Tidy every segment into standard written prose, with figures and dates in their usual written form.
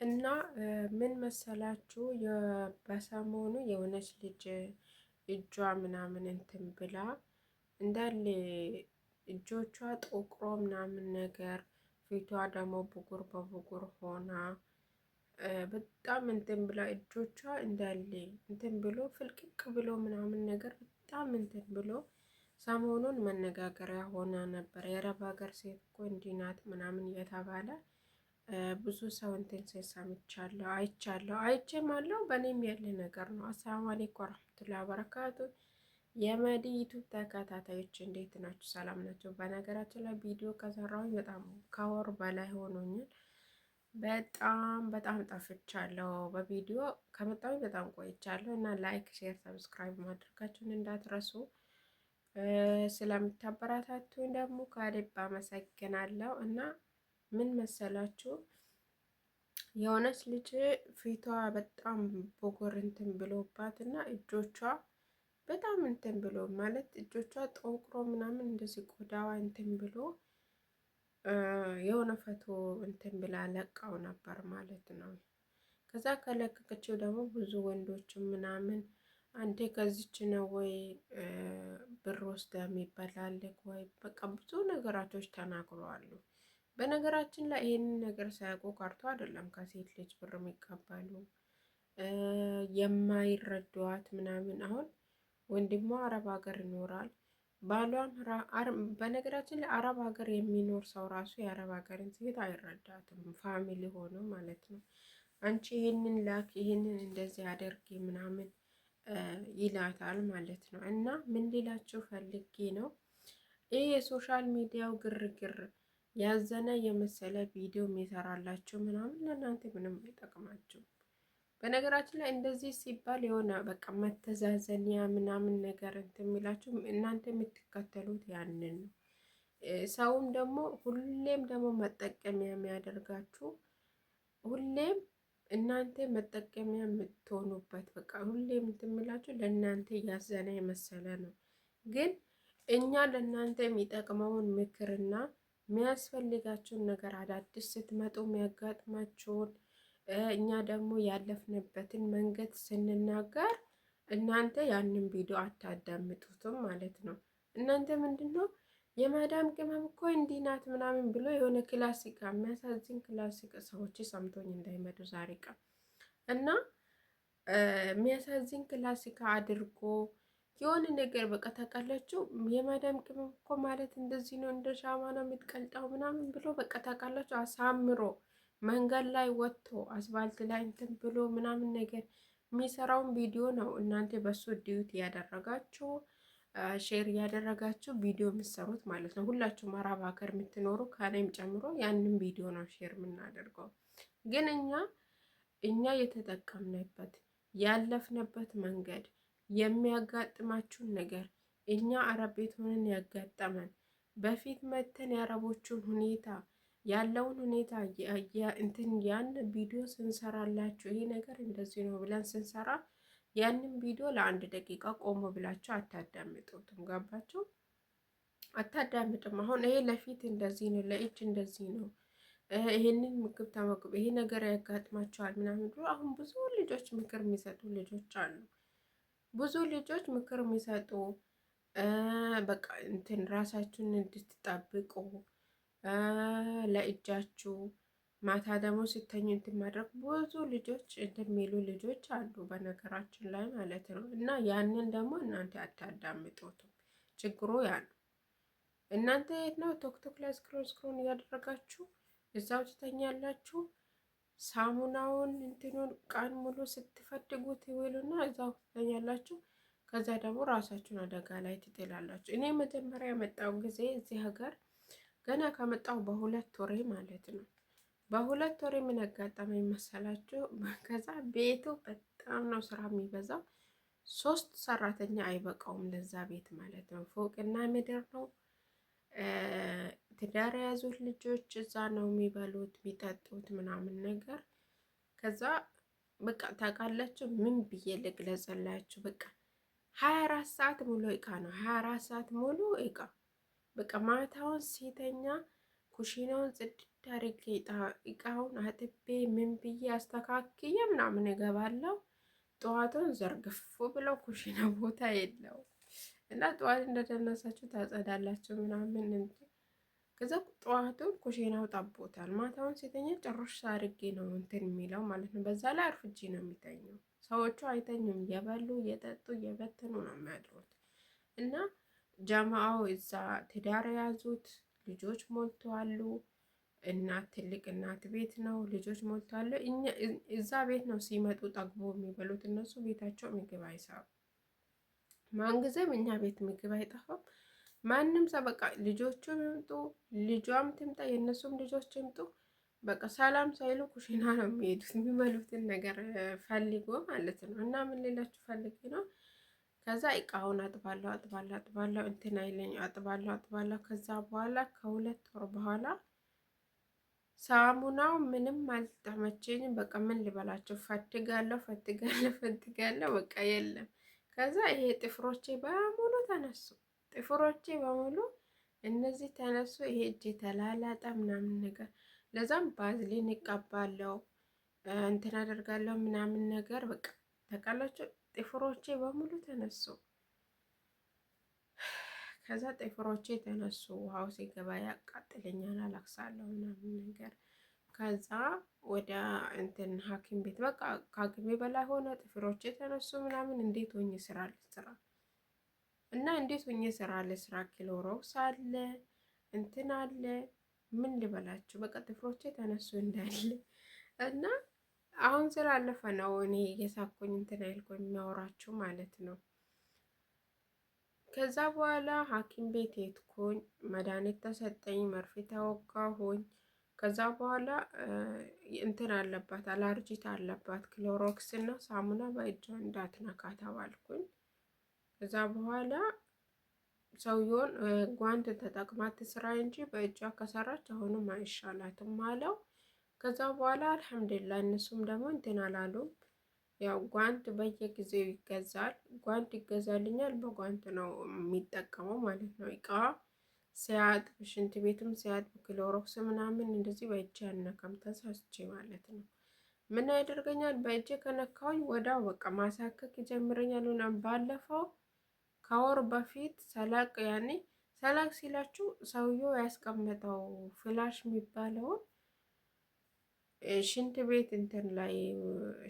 እና ምን መሰላችሁ በሰሞኑ የሆነች ልጅ እጇ ምናምን እንትን ብላ እንዳለ እጆቿ ጠቁሮ ምናምን ነገር ፊቷ ደግሞ ብጉር በብጉር ሆና በጣም እንትን ብላ እጆቿ እንዳለ እንትን ብሎ ፍልቅቅ ብሎ ምናምን ነገር በጣም እንትን ብሎ ሰሞኑን መነጋገሪያ ሆና ነበር። የአረብ ሀገር ሴት እኮ እንዲህ ናት ምናምን እየተባለ ብዙ ሰው እንትን ሲል ሰምቻለሁ፣ አይቼም አለው በእኔም ያለ ነገር ነው። አሰላሙ አለይኩም ወራህመቱላሂ ወበረካቱ። የመዲ ዩቱብ ተከታታዮች እንዴት ናችሁ? ሰላም ናቸው? በነገራችን ላይ ቪዲዮ ከሰራሁኝ በጣም ከወር በላይ ሆኖኛል። በጣም ጠፍቻለሁ። በቪዲዮ ከመጣሁኝ በጣም ቆይቻለሁ እና ላይክ፣ ሼር፣ ሰብስክራይብ ማድረጋችሁን እንዳትረሱ። ስለምታበረታቱኝ ደግሞ ከልብ አመሰግናለሁ። እና ምን መሰላችሁ የሆነች ልጅ ፊቷ በጣም ብጉር እንትን ብሎባት እና እጆቿ በጣም እንትን ብሎ ማለት እጆቿ ጠቁሮ ምናምን እንደዚህ ቆዳዋ እንትን ብሎ የሆነ ፎቶ እንትን ብላ ለቃው ነበር ማለት ነው። ከዛ ከለቀቀችው ደግሞ ብዙ ወንዶችም ምናምን አንዴ ከዚች ነው ወይ ብር ወስዳ የሚበላልክ ወይ በቃ ብዙ ነገራቶች ተናግረዋሉ። በነገራችን ላይ ይህንን ነገር ሳያውቁ ቀርቶ አይደለም ከሴት ልጅ ብር የሚቀበሉ የማይረዷት ምናምን። አሁን ወንድሟ አረብ ሀገር ይኖራል፣ ባሏም በነገራችን ላይ አረብ ሀገር የሚኖር ሰው ራሱ የአረብ ሀገርን ሴት አይረዳትም፣ ፋሚሊ ሆኖ ማለት ነው። አንቺ ይህንን ላክ፣ ይህንን እንደዚህ አደርጊ ምናምን ይላታል ማለት ነው። እና ምን ሊላችሁ ፈልጌ ነው፣ ይህ የሶሻል ሚዲያው ግርግር ያዘነ የመሰለ ቪዲዮ የሚሰራላችሁ ምናምን ለእናንተ ምንም አይጠቅማችሁ። በነገራችን ላይ እንደዚህ ሲባል የሆነ በቃ መተዛዘኒያ ምናምን ነገር እንትን የሚላችሁ እናንተ የምትከተሉት ያንን ነው። ሰውም ደግሞ ሁሌም ደግሞ መጠቀሚያ የሚያደርጋችሁ ሁሌም እናንተ መጠቀሚያ የምትሆኑበት በቃ ሁሌም እንትን የሚላችሁ ለእናንተ እያዘነ የመሰለ ነው። ግን እኛ ለእናንተ የሚጠቅመውን ምክርና የሚያስፈልጋችሁን ነገር አዳዲስ ስትመጡ የሚያጋጥማችሁን እኛ ደግሞ ያለፍንበትን መንገድ ስንናገር እናንተ ያንን ቪዲዮ አታዳምጡትም ማለት ነው። እናንተ ምንድን ነው የማዳም ቅመም እኮ እንዲህ ናት ምናምን ብሎ የሆነ ክላሲካ የሚያሳዝን ክላሲክ ሰዎች ሰምቶኝ እንዳይመዱ ዛሬ ቀን እና የሚያሳዝን ክላሲካ አድርጎ የሆነ ነገር በቃ ታውቃላችሁ፣ የማዳም ቅመም እኮ ማለት እንደዚህ ነው፣ እንደ ሻማ ነው የምትቀልጠው ምናምን ብሎ በቃ ታውቃላችሁ፣ አሳምሮ መንገድ ላይ ወጥቶ አስፋልት ላይ እንትን ብሎ ምናምን ነገር የሚሰራውን ቪዲዮ ነው እናንተ በሱ ዲዩት ያደረጋችሁ ሼር እያደረጋችሁ ቪዲዮ የምትሰሩት ማለት ነው። ሁላችሁም አረብ ሀገር የምትኖሩ ከኔም ጨምሮ ያንን ቪዲዮ ነው ሼር የምናደርገው። ግን እኛ የተጠቀምንበት ያለፍንበት መንገድ የሚያጋጥማችሁን ነገር እኛ አረብ ቤት ሆነን ያጋጠመን በፊት መተን የአረቦቹን ሁኔታ ያለውን ሁኔታ እንትን ያን ቪዲዮ ስንሰራላችሁ ይሄ ነገር እንደዚህ ነው ብለን ስንሰራ ያንን ቪዲዮ ለአንድ ደቂቃ ቆሞ ብላችሁ አታዳምጡትም። ገባችሁ? አታዳምጥም። አሁን ይሄ ለፊት እንደዚህ ነው፣ ለእጅ እንደዚህ ነው፣ ይሄንን ምግብ ተመግቡ፣ ይሄ ነገር ያጋጥማቸዋል ምናምን ብሎ አሁን ብዙ ልጆች ምክር የሚሰጡ ልጆች አሉ። ብዙ ልጆች ምክር የሚሰጡ በቃ እንትን ራሳችሁን እንድትጠብቁ ለእጃችሁ ማታ ደግሞ ሲተኙ እንትን ማድረግ ብዙ ልጆች እንደሚሉ ልጆች አሉ በነገራችን ላይ ማለት ነው። እና ያንን ደግሞ እናንተ አታዳምጡትም። ችግሩ ያ ነው። እናንተ የት ነው ቶክቶክ ላይ ስክሮን እያደረጋችሁ እዛው ትተኛላችሁ። ሳሙናውን እንትኑን ቀን ሙሉ ስትፈትጉት ይውሉና እዛው ትተኛላችሁ። ከዛ ደግሞ ራሳችሁን አደጋ ላይ ትጥላላችሁ። እኔ መጀመሪያ የመጣው ጊዜ እዚህ ሀገር ገና ከመጣው በሁለት ወሬ ማለት ነው። በሁለት ወሬ ምን ያጋጠመኝ መሰላችሁ? ከዛ ቤቱ በጣም ነው ስራ የሚበዛው። 3 ሰራተኛ አይበቃውም ለዛ ቤት ማለት ነው። ፎቅና ምድር ነው። ትዳር የያዙት ልጆች እዛ ነው የሚበሉት የሚጠጡት ምናምን ነገር። ከዛ በቃ ታውቃላችሁ ምን ብዬ ልግለጽላችሁ? በቃ 24 ሰዓት ሙሉ እቃ ነው። 24 ሰዓት ሙሉ እቃ በቃ ማታውን ሲተኛ ኩሽናውን ጽድት አድርጌ እቃውን አጥቤ ምን ብዬ አስተካክዬ ምናምን እገባለሁ። ጠዋቱን ዘርግፉ ብለው ኩሽና ቦታ የለው እና ጠዋት እንደተነሳችሁ ታጸዳላችሁ ምናምን እንጂ ከዛ ጠዋቱን ኩሽናው ጠቦታል። ማታውን ሲተኛ ጭራሽ አድርጌ ነው እንትን የሚለው ማለት ነው። በዛ ላይ አርፍጄ ነው የሚተኘው። ሰዎቹ አይተኙም፣ እየበሉ እየጠጡ እየበተኑ ነው የሚያድሩት። እና ጀማአው እዛ ትዳር የያዙት ልጆች ሞልተዋሉ። እናት ትልቅ እናት ቤት ነው፣ ልጆች ሞልተዋሉ። እዛ ቤት ነው ሲመጡ ጠግቦ የሚበሉት። እነሱ ቤታቸው ምግብ አይሰሩ። ማንጊዜም እኛ ቤት ምግብ አይጠፋም። ማንም ሰው በቃ ልጆቹም ይምጡ፣ ልጇም ትምጣ፣ የእነሱም ልጆች ይምጡ፣ በቃ ሰላም ሳይሉ ኩሽና ነው የሚሄዱት፣ የሚበሉትን ነገር ፈልጎ ማለት ነው። እና ምን ሌላችሁ ፈልጌ ነው። ከዛ እቃውን አጥባለሁ እንትን አይለኝ አጥባለሁ። ከዛ በኋላ ከሁለት ወር በኋላ ሳሙናው ምንም አልተመቸኝም። በቃ ምን ልበላቸው፣ ፈትጋለሁ በቃ የለም። ከዛ ይሄ ጥፍሮቼ በሙሉ ተነሱ፣ ጥፍሮቼ በሙሉ እነዚህ ተነሱ። ይሄ እጅ ተላላጠ ምናምን ነገር። ለዛም ባዝሊን ይቀባለሁ እንትን አደርጋለሁ ምናምን ነገር በቃ ተቃላቸው። ጥፍሮቼ በሙሉ ተነሱ። ከዛ ጥፍሮቼ ተነሱ። ውሃው ሲገባ ያቃጥለኛል፣ አለቅሳለሁ ምናምን ነገር። ከዛ ወደ እንትን ሐኪም ቤት በቃ ከአቅሜ በላይ ሆነ። ጥፍሮቼ ተነሱ ምናምን። እንዴት ሆኜ ስራ ልስራ እና እንዴት ሆኜ ስራ ልስራ? ክሎሮክስ አለ እንትን አለ ምን ልበላችሁ። በቃ ጥፍሮቼ ተነሱ እንዳለ እና አሁን ስላለፈ ነው እኔ የሳኩኝ እንትን አይልኩኝ የሚያወራችሁ ማለት ነው። ከዛ በኋላ ሐኪም ቤት ሄድኩኝ፣ መድኃኒት ተሰጠኝ፣ መርፌ ተወጋሁኝ። ከዛ በኋላ እንትን አለባት አላርጂት አለባት፣ ክሎሮክስ እና ሳሙና በእጇ እንዳትነካ ተባልኩኝ። ከዛ በኋላ ሰውየውን ጓንት ተጠቅማ ትስራ እንጂ በእጇ ከሰራች አሁንም አይሻላትም አለው። ከዛ በኋላ አልሐምዱሊላህ እነሱም ደግሞ እንትን አላሉም። ያው ጓንት በየጊዜው ይገዛል፣ ጓንት ይገዛልኛል። በጓንት ነው የሚጠቀመው ማለት ነው። እቃ ሲያጥብ ሽንት ቤትም ሲያጥብ ክሎሮክስ ምናምን እንደዚህ በእጅ ያነከም ተሳስቼ ማለት ነው። ምን ያደርገኛል? በእጅ ከነካውኝ ወዳው በቃ ማሳከክ ይጀምረኛል። ባለፈው ከወር በፊት ሰላቅ ያኔ ሰላቅ ሲላችሁ ሰውየው ያስቀመጠው ፍላሽ የሚባለውን ሽንት ቤት እንትን ላይ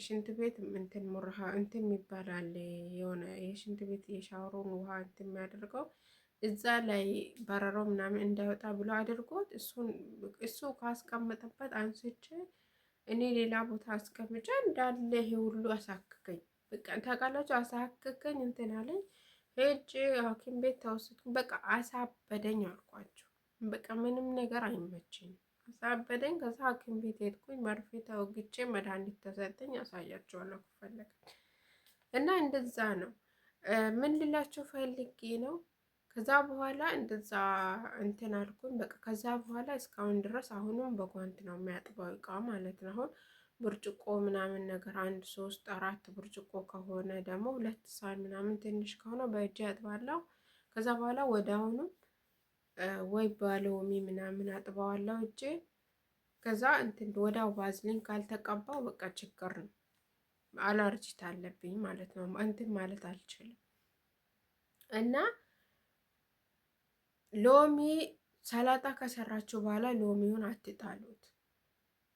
ሽንት ቤት እንትን ሙርሃ እንትን ይባላል የሆነ የሽንት ቤት የሻወሩን ውሃ እንትን የሚያደርገው እዛ ላይ በረሮ ምናምን እንዳይወጣ ብሎ አድርጎት እሱ ካስቀመጠበት አንስቼ እኔ ሌላ ቦታ አስቀምጬ እንዳለ ይሄ ሁሉ አሳክከኝ። በቃ ታውቃላችሁ አሳክከኝ እንትን አለኝ። ሄጄ ሐኪም ቤት ተወሰድኩ። በቃ አሳበደኝ አልኳቸው። በቃ ምንም ነገር አይመችኝም። አሳበደኝ። ከዛ ሐኪም ቤት ሄድኩኝ። መርፌ ተወግቼ መድኃኒት ተሰጠኝ። አሳያቸዋለሁ ከፈለገ እና እንደዛ ነው። ምን ልላቸው ፈልጌ ነው። ከዛ በኋላ እንደዛ እንትን አልኩኝ። በቃ ከዛ በኋላ እስካሁን ድረስ አሁንም በጓንት ነው የሚያጥበው እቃ ማለት ነው። አሁን ብርጭቆ ምናምን ነገር 1 3 4 ብርጭቆ ከሆነ ደግሞ 2 ሳህን ምናምን ትንሽ ከሆነ በእጅ ያጥባለሁ። ከዛ በኋላ ወደ አሁኑ ወይ ባሎሚ ምናምን አጥበዋለሁ እጄ። ከዛ እንትን ወዳው ባዝሊን ካልተቀባው በቃ ችግር ነው፣ አላርጂት አለብኝ ማለት ነው። እንትን ማለት አልችልም። እና ሎሚ ሰላጣ ከሰራችሁ በኋላ ሎሚውን አትጣሉት።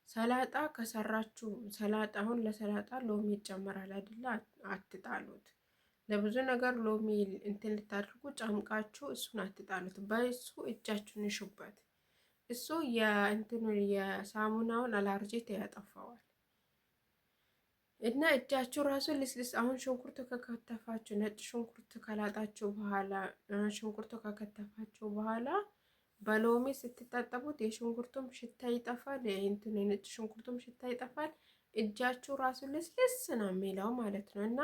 ሰላጣ ከሰራችሁ ሰላጣ አሁን ለሰላጣ ሎሚ ይጨመራል አይደለ? አትጣሉት። ለብዙ ነገር ሎሚ እንትን ልታደርጉ ጨምቃችሁ እሱን አትጣሉት። በእሱ እጃችሁን ይሹበት። እሱ የእንትኑ የሳሙናውን አላርጂት ያጠፋዋል። እና እጃችሁ ራሱ ልስልስ። አሁን ሽንኩርት ከከተፋችሁ ነጭ ሽንኩርት ከላጣችሁ በኋላ ሽንኩርቱ ከከተፋችሁ በኋላ በሎሚ ስትታጠቡት የሽንኩርቱም ሽታ ይጠፋል፣ እንትን የነጭ ሽንኩርቱም ሽታ ይጠፋል። እጃችሁ ራሱ ልስልስ ነው የሚለው ማለት ነው። እና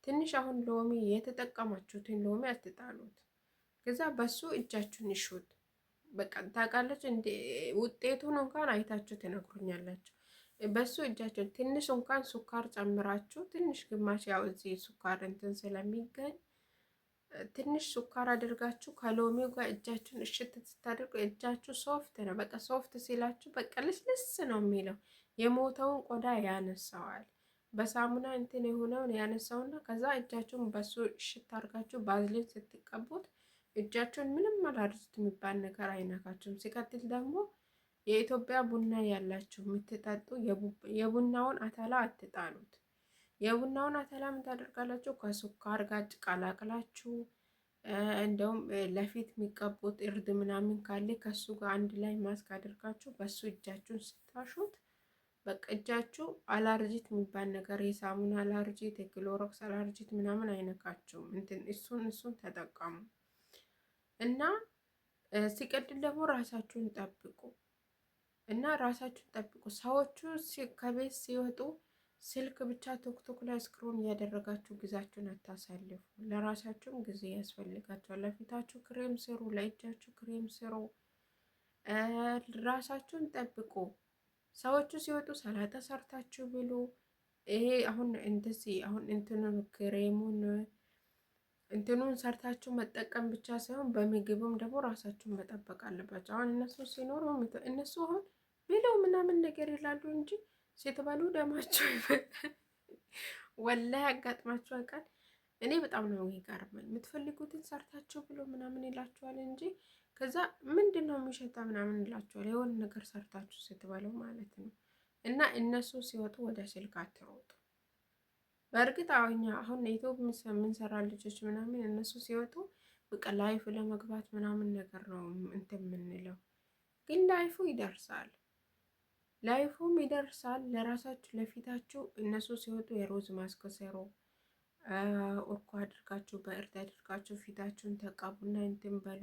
ትንሽ አሁን ሎሚ የተጠቀማችሁትን ሎሚ አትጣሉት። ከዛ በሱ እጃችሁን ይሹት። በቃ ታውቃለች እንደ ውጤቱን እንኳን አይታችሁ ትነግሩኛላችሁ። በሱ እጃችሁን ትንሽ እንኳን ሱካር ጨምራችሁ ትንሽ ግማሽ፣ ያው እዚህ ሱካር እንትን ስለሚገኝ ትንሽ ስኳር አድርጋችሁ ከሎሚው ጋር እጃችሁን እሽት ስታደርጉ እጃችሁ ሶፍት ነው። በቃ ሶፍት ሲላችሁ በቃ ልስልስ ነው የሚለው። የሞተውን ቆዳ ያነሳዋል። በሳሙና እንትን የሆነውን ያነሳውና ከዛ እጃችሁን በሱ እሽት አድርጋችሁ ባዝሊን ስትቀቡት እጃችሁን ምንም አላርጅት የሚባል ነገር አይነካችሁም። ሲቀጥል ደግሞ የኢትዮጵያ ቡና ያላችሁ የምትጠጡ የቡናውን አተላ አትጣሉት። የቡናውን አተላ ምን ታደርጋላችሁ? ከስኳር ጋር ቀላቅላችሁ እንደውም ለፊት የሚቀቡት እርድ ምናምን ካለ ከሱ ጋር አንድ ላይ ማስክ አድርጋችሁ በሱ እጃችሁን ስታሹት በቃ እጃችሁ አላርጂት የሚባል ነገር የሳሙና አላርጂት፣ የክሎሮክስ አላርጂት ምናምን አይነካችሁም። እሱን ተጠቀሙ እና ሲቀጥል ደግሞ ራሳችሁን ጠብቁ እና ራሳችሁን ጠብቁ። ሰዎቹ ከቤት ሲወጡ ስልክ ብቻ ቶክቶክ ላይ ስክሮን እያደረጋችሁ ጊዜያችሁን አታሳልፉ። ለራሳችሁም ጊዜ ያስፈልጋችኋል። ለፊታችሁ ክሬም ስሩ፣ ለእጃችሁ ክሬም ስሩ። ራሳችሁን ጠብቁ። ሰዎቹ ሲወጡ ሰላጣ ሰርታችሁ ብሉ። ይሄ አሁን እንደዚህ አሁን ክሬሙን እንትኑን ሰርታችሁ መጠቀም ብቻ ሳይሆን በምግብም ደግሞ ራሳችሁን መጠበቅ አለባቸው። አሁን እነሱ ሲኖሩ እነሱ አሁን ብለው ምናምን ነገር ይላሉ እንጂ ስትበሉ ደማቸው ወላሂ ያጋጥማችሁ ያውቃል። እኔ በጣም ነው የሚገርመኝ። የምትፈልጉትን ሰርታችሁ ብሎ ምናምን ይላችኋል እንጂ ከዛ ምንድን ነው የሚሸታ ምናምን ይላችኋል። የሆነ ነገር ሰርታችሁ ስትበሉ ማለት ነው። እና እነሱ ሲወጡ ወደ ስልክ አትሮጡ። በእርግጥ አሁን ዩቲዩብ የምንሰራ ልጆች ምናምን እነሱ ሲወጡ በቃ ላይፍ ለመግባት ምናምን ነገር ነው እንትን የምንለው፣ ግን ላይፉ ይደርሳል። ላይፉም ይደርሳል። ለራሳችሁ ለፊታችሁ እነሱ ሲወጡ የሮዝ ማስክ ሰሩ፣ ኦርኮ አድርጋችሁ በእርድ አድርጋችሁ ፊታችሁን ተቃቡና እንትን በሉ።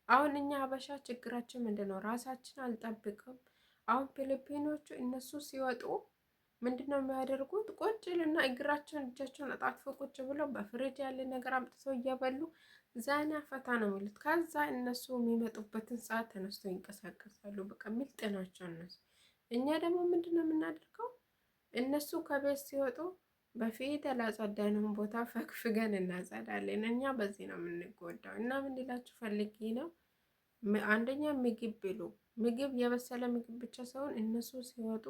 አሁን እኛ ሀበሻ ችግራችን ምንድን ነው? ራሳችን አልጠብቅም። አሁን ፊሊፒኖቹ እነሱ ሲወጡ ምንድን ነው የሚያደርጉት? ቁጭ ልና እግራቸውን እጃቸውን አጣጥፎ ቁጭ ብለው በፍሪጅ ያለ ነገር አምጥተው እየበሉ ዘና ፈታ ነው የሚሉት። ከዛ እነሱ የሚመጡበትን ሰዓት ተነስተው ይንቀሳቀሳሉ። በቃ ምልጥ ናቸው እነሱ። እኛ ደግሞ ምንድን ነው የምናደርገው? እነሱ ከቤት ሲወጡ በፊት ያላጸዳነውን ቦታ ፈግፍገን እናጸዳለን። እኛ በዚህ ነው የምንጎዳው። እና ምን ሊላችሁ ፈልጌ ነው፣ አንደኛ ምግብ ብሉ። ምግብ የበሰለ ምግብ ብቻ ሳይሆን እነሱ ሲወጡ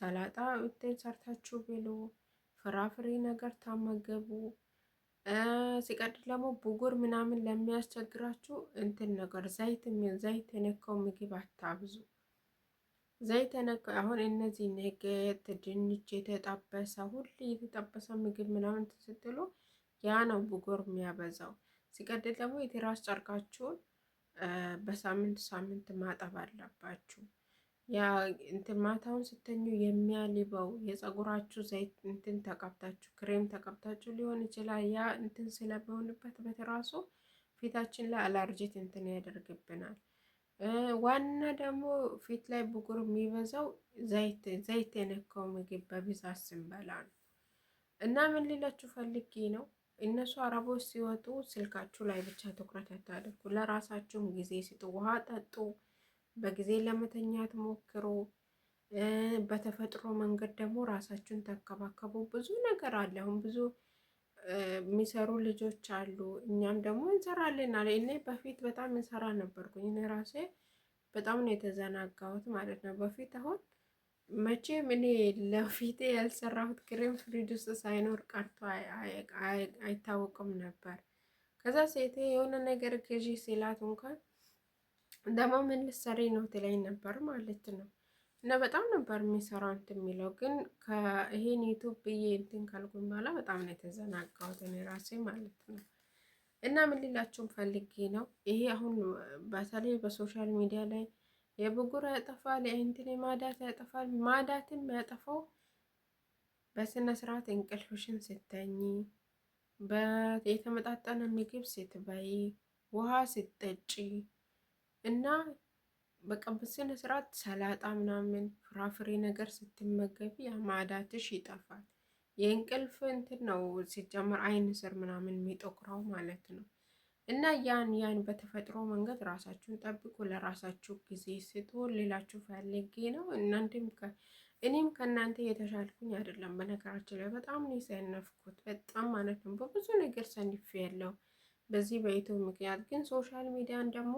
ሰላጣ እንትን ሰርታችሁ ብሉ፣ ፍራፍሬ ነገር ታመገቡ። ሲቀጥል ደግሞ ብጉር ምናምን ለሚያስቸግራችሁ እንትን ነገር ዘይት የነካው ምግብ አታብዙ። ዘይት የነካ አሁን እነዚህ ነገት፣ ድንች የተጠበሰ ሁሌ የተጠበሰ ምግብ ምናምን ስትሉ ያ ነው ብጉር የሚያበዛው። ሲቀጥል ደግሞ የትራስ ጨርቃችሁን በሳምንት ማጠብ አለባችሁ። ያ እንትን ማታውን ስተኙ የሚያልበው የፀጉራችሁ ዘይት እንትን ተቀብታችሁ ክሬም ተቀብታችሁ ሊሆን ይችላል። ያ እንትን ስለሚሆንበት በተራሱ ፊታችን ላይ አላርጂት እንትን ያደርግብናል። ዋና ደግሞ ፊት ላይ ብጉር የሚበዛው ዘይት የነካው ምግብ በብዛት ስንበላ ነው። እና ምን ሊላችሁ ፈልጌ ነው፣ እነሱ አረቦች ሲወጡ ስልካችሁ ላይ ብቻ ትኩረት አታድርጉ። ለራሳችሁም ጊዜ ስጡ። ውሃ ጠጡ። በጊዜ ለመተኛት ሞክሩ። በተፈጥሮ መንገድ ደግሞ ራሳችሁን ተከባከቡ። ብዙ ነገር አለ። አሁን ብዙ የሚሰሩ ልጆች አሉ። እኛም ደግሞ እንሰራለን አለ። እኔ በፊት በጣም እንሰራ ነበርኩኝ። እኔ ራሴ በጣም ነው የተዘናጋሁት ማለት ነው በፊት። አሁን መቼም እኔ ለፊቴ ያልሰራሁት ክሬም ፍሪጅ ውስጥ ሳይኖር ቀርቶ አይታወቅም ነበር። ከዛ ሴቴ የሆነ ነገር ግዢ ሲላት እንኳን ደግሞ ምን ልትሰሪ ነው ትለኝ ነበር ማለት ነው። እና በጣም ነበር የሚሰራው እንትን የሚለው ግን ከይሄን ዩቱብ ብዬ እንትን ካልኩኝ በኋላ በጣም ነው የተዘናጋሁት እኔ ራሴ ማለት ነው። እና ምን ልላችሁም ፈልጌ ነው፣ ይሄ አሁን በተለይ በሶሻል ሚዲያ ላይ የብጉር ያጠፋል፣ የእንትን ማዳት ያጠፋል። ማዳትም ያጠፋው በስነ ስርዓት እንቅልፍሽን ስተኝ፣ የተመጣጠነ ምግብ ስትበይ፣ ውሃ ስትጠጪ እና በቃ በስነ ስርዓት ሰላጣ ምናምን ፍራፍሬ ነገር ስትመገቢ ማዳትሽ ይጠፋል። የእንቅልፍ እንትን ነው ሲጀመር አይን ስር ምናምን የሚጠቁረው ማለት ነው። እና ያን በተፈጥሮ መንገድ ራሳችሁን ጠብቁ። ለራሳችሁ ጊዜ ስጡ። ሌላችሁ ፈልጌ ነው። እኔም ከእናንተ የተሻልኩኝ አይደለም። በነገራችን ላይ በጣም ነው የሰነፍኩት፣ በጣም ማለት ነው። በብዙ ነገር ሰንፍ ያለው በዚህ በዩቱብ ምክንያት ግን ሶሻል ሚዲያን ደግሞ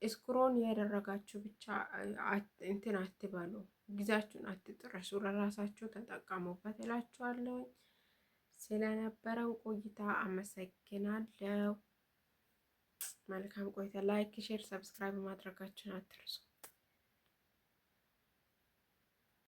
ስክሮን ያደረጋችሁ ብቻ እንትን አትበሉ፣ ጊዜያችሁን አትጥረሱ፣ ለራሳችሁ ተጠቀሙበት እላችኋለሁ። ስለነበረን ቆይታ አመሰግናለሁ። መልካም ቆይታ። ላይክ፣ ሼር፣ ሰብስክራይብ ማድረጋችሁን አትርሱ።